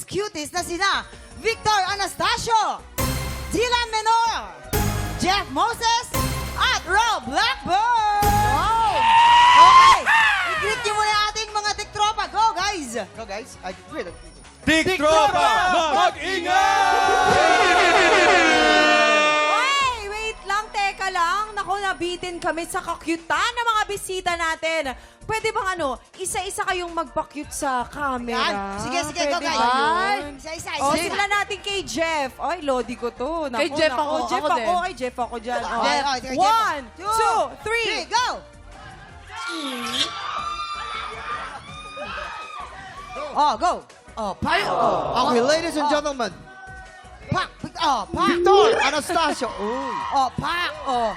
cuties na sina Victor Anastasio, Dylan Menor, Jeff Moses, at Rob Blackburn! Okay, i-greet niyo muna ating mga tiktropa. Go, guys! Go guys. Great. Tik Tropa, mag-ingat! Ay, wait lang, teka lang. Naku, nabitin kami sa kakyutan ng mga bisita natin. Pwede bang isa-isa kayong magpa-cute sa camera? Yan. Sige, go, Pwede guys. ba yun? Isa-isa, O, isa-isa. simulan natin kay Jeff. Ay, lodi ko to. Naku, Kay Jeff naku. ako, Jeff ako ako. din. Kay Jeff ako dyan. O. Jeff, oh, sige, Jeff. 1, 2, 3. Go! Oh, go! Oh, Pak. Okay, ladies and gentlemen. Pak! Oh, pak! Victor Anastasio. Uy. Oh, pak! Oh.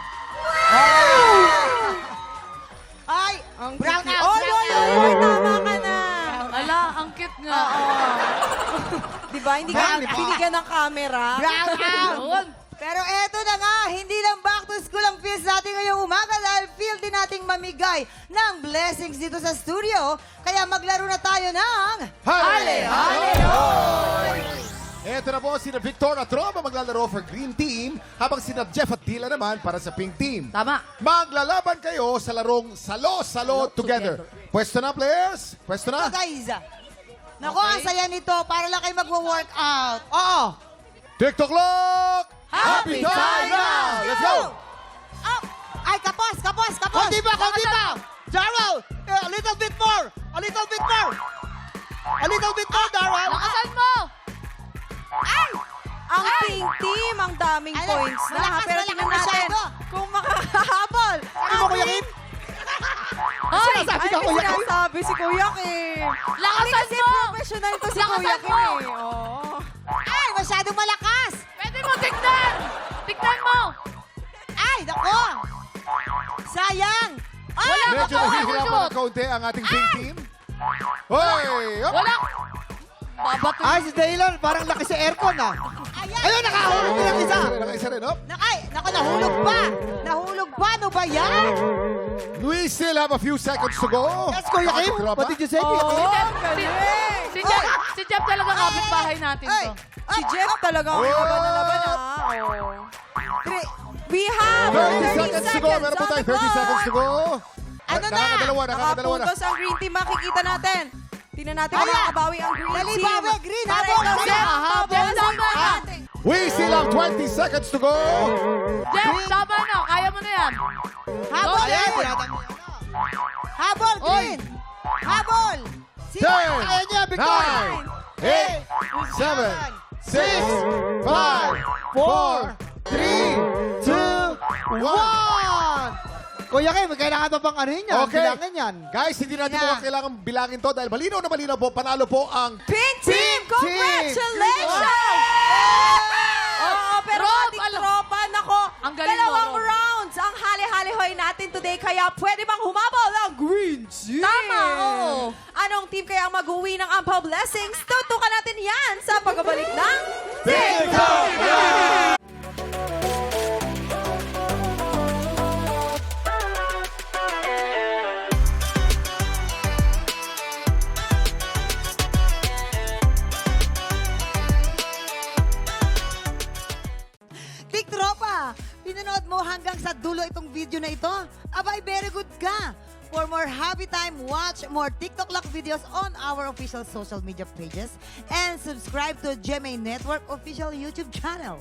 Ay! Ang Brown cute. out! Oy, Brown oy, out! oy, tama ka na. Ala, ang cute nga. Diba, hindi ka Brown out. binigyan ng camera. Brown out! Yun. Pero eto na nga, hindi lang back to school ang feels natin ngayong umaga dahil feel din nating mamigay ng blessings dito sa studio. Kaya maglaro na tayo ng... Hale! Ito na po sina Victor at Roma maglalaro for Green Team habang sina Jeff at Dila naman para sa Pink Team. Tama. Maglalaban kayo sa larong Salo-Salo Together. Pwesto na, players? Pwesto Oh, na? guys. Naku, ang saya nito. Para lang kayo magwo-workout. Oo. TikTok clock! Happy time now! Let's go! Oh. Ay, kapos! Konti pa! Darrell! A little bit more! A little bit more! A little bit more, Darrell! Lakasan mo! Ang pink team, ang daming Ay, points na. malakas, Pero malakas tingnan natin masyado. kung makakahabol. Ano mo, Kuya Kim? Hoy! Sinasabi Ay, ka, may Kuya Kim? sinasabi si Kuya Kim. Lakasan Kasi mo! professional to si Lakasan Kuya Kim mo! eh. Oo. Ay, masyadong malakas. Pwede mo tignan! Tignan mo! Ay, naku. Sayang. Ay, Wala ka Medyo pa nahihirapan shoot. ng kaunti ang ating Pink Team. Hoy! Up! Wala! Babato. Ay, si Dylan, parang laki sa aircon ah. ayan. Ayun, nakahulog din ang isa. Isa rin, up. Nakay, naku, nahulog pa. Nahulog pa. Ano ba yan? We still have a few seconds to go. Yes, Kuya Kim. Tropa. What did you say, Kuya Oo, Kim? ang galing. Si Jeff talaga kapitbahay natin Ay. to. Si Jeff talaga ang Oh. laban na laban ha. Oo. We have 30 seconds to go. Meron po tayo 30 seconds to go. Ano na? Nakakadalawa na. Nakapuntos ang green team. Makikita natin. Tingnan natin kung Ayan. makakabawi ang green Dali, team. bawi, green, Para habol, ikaw, green. Jeff, Jeff, habol sa tama. natin. We still have 20 seconds to go. Jeff, tama na. Kaya mo na yan. Habol, Ayan, green. tinatanggal. Habol, green. Habol. Sino? 10, Ayan niya, Victor. 9, 8, 7, 6, 5, 4, 3, 2, 1. Kuya Kim, kailangan pa bang ano yun yan? Okay. Bilangin yan. Guys, hindi natin Yeah. po kailangan bilangin to dahil malinaw na malinaw po. Panalo po ang Pink team, congratulations! Oo, pero Rob, ating tropa, nako, Ang galing mo, dalawang Rob. rounds ang hali-halihoy natin today, kaya pwede bang humabol ang green team? Tama, oo. Anong team kaya ang mag-uwi ng Ampaw Blessings? Tutukan natin yan sa pagbabalik ng TikTok! Tik Tropa, pinanood mo hanggang sa dulo itong video na ito? Abay, very good ka! For more happy time, watch more TikTok Lock videos on our official social media pages and subscribe to GMA Network official YouTube channel.